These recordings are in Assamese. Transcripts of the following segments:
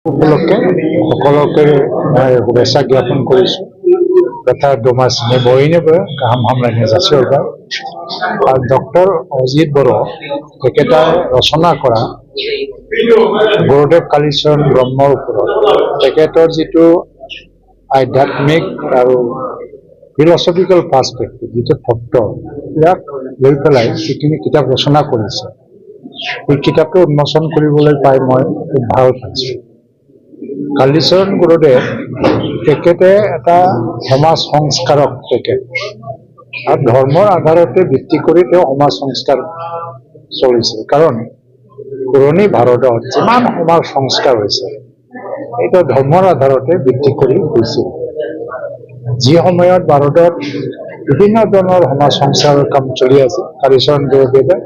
উপলক্ষে সকলকে মই শুভেচ্ছা জ্ঞাপন কৰিছোঁ তথা দমাচিনী বহিনীৰ গাহাম হামলাইনি জাচিৰবাৰ আৰু ডক্টৰ অজিত বড়ো তেখেতে ৰচনা কৰা গুৰুদেৱ কালীচৰণ ব্ৰহ্মৰ ওপৰত তেখেতৰ যিটো আধ্যাত্মিক আৰু ফিলচফিকেল পাৰ্সপেক্টিভ যিটো তত্ত্ব ইয়াক লৈ পেলাই যিখিনি কিতাপ ৰচনা কৰিছে এই কিতাপটো উন্মোচন কৰিবলৈ পাই মই খুব ভাল পাইছোঁ। কালীচৰণ গুৰুদেৱ তেখেতে এটা সমাজ সংস্কাৰক তেখেত আৰু ধৰ্মৰ আধাৰতে ভিত্তি কৰি তেওঁ সমাজ সংস্কাৰ চলিছিল। কাৰণ পুৰণি ভাৰতত যিমান সমাজ সংস্কাৰ হৈছে এইটো ধৰ্মৰ আধাৰতে ভিত্তি কৰি হৈছিল। যি সময়ত ভাৰতত বিভিন্ন ধৰণৰ সমাজ সংস্কাৰৰ কাম চলি আছে কালীচৰণ গুৰুদেৱে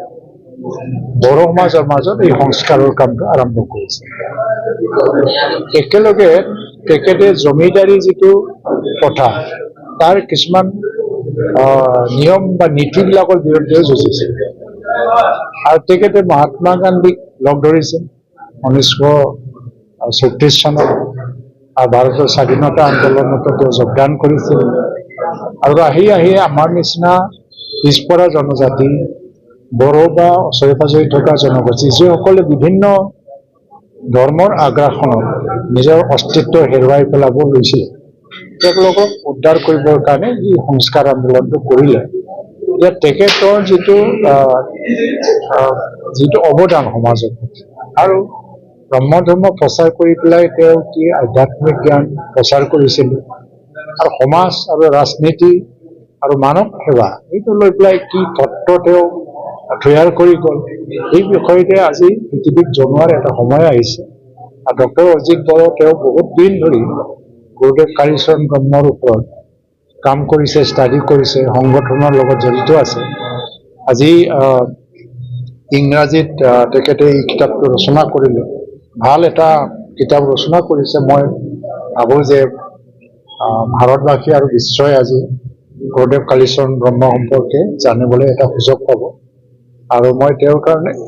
বড়ো সমাজৰ মাজত এই সংস্কাৰৰ কামটো আৰম্ভ কৰিছে। একেলগে তেখেতে জমিদাৰী যিটো প্ৰথা তাৰ কিছুমান নিয়ম বা নীতিবিলাকৰ বিৰুদ্ধে যুঁজিছিল আৰু তেখেতে মহাত্মা গান্ধীক লগ ধৰিছিল 1936 চনত আৰু ভাৰতৰ স্বাধীনতা আন্দোলনতো তেওঁ যোগদান কৰিছিল আৰু আহি আমাৰ নিচিনা পিছপৰা জনজাতি বড়ো বা ওচৰে পাজৰে থকা জনগোষ্ঠী যিসকলে বিভিন্ন ধৰ্মৰ আগ্ৰাসনত নিজৰ অস্তিত্ব হেৰুৱাই পেলাব লৈছিল তেওঁলোকক উদ্ধাৰ কৰিবৰ কাৰণে এই সংস্কাৰ আন্দোলনটো কৰিলে। এতিয়া তেখেতৰ যিটো অৱদান সমাজত আৰু ব্ৰহ্ম ধৰ্ম প্ৰচাৰ কৰি পেলাই তেওঁ কি আধ্যাত্মিক জ্ঞান প্ৰচাৰ কৰিছিল আৰু সমাজ আৰু ৰাজনীতি আৰু মানৱ সেৱা এইটো লৈ পেলাই কি তত্ত্ব তেওঁ তৈয়াৰ কৰি গ'ল এই বিষয়তে আজি পৃথিৱীক জনোৱাৰ এটা সময় আহিছে। আৰু ডক্টৰ অজিত বড়ো তেওঁ বহুত দিন ধৰি গুৰুদেৱ কালীচৰণ ব্ৰহ্মৰ ওপৰত কাম কৰিছে, ষ্টাডি কৰিছে, সংগঠনৰ লগত জড়িত আছে। আজি ইংৰাজীত তেখেতে এই কিতাপটো ৰচনা কৰিলে, ভাল এটা কিতাপ ৰচনা কৰিছে। মই ভাবোঁ যে ভাৰতবাসী আৰু বিশ্বই আজি গুৰুদেৱ কালীচৰণ ব্ৰহ্ম সম্পৰ্কে জানিবলৈ এটা সুযোগ পাব আৰু মই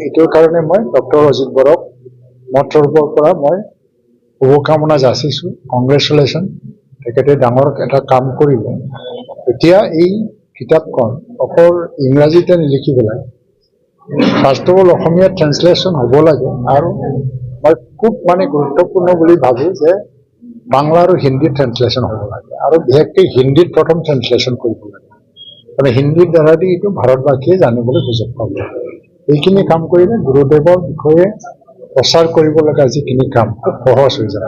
এইটোৰ কাৰণে মই ডক্টৰ অজিত বড়োক মোৰ তৰফৰ পৰা মই শুভকামনা যাচিছোঁ। কংগ্ৰেচুলেশ্যন, তেখেতে ডাঙৰ এটা কাম কৰিলে। এতিয়া এই কিতাপখন অকল ইংৰাজীতে নিলিখি পেলাই first of all Asomiya translation হ'ব লাগে আৰু মই খুব গুৰুত্বপূৰ্ণ বুলি ভাবোঁ যে বাংলা আৰু হিন্দী ট্ৰেঞ্চলেশ্যন হ'ব লাগে আৰু বিশেষকৈ হিন্দীত প্ৰথম ট্ৰেঞ্চলেশ্যন কৰিব লাগে মানে হিন্দীৰ দ্বাৰা দি এইটো ভাৰতবাসীয়ে জানিবলৈ সুযোগ পাব। এইখিনি কাম কৰিলে গুৰুদেৱৰ বিষয়ে প্ৰচাৰ কৰিব লগা যিখিনি কাম খুব সহজ হৈ যাব।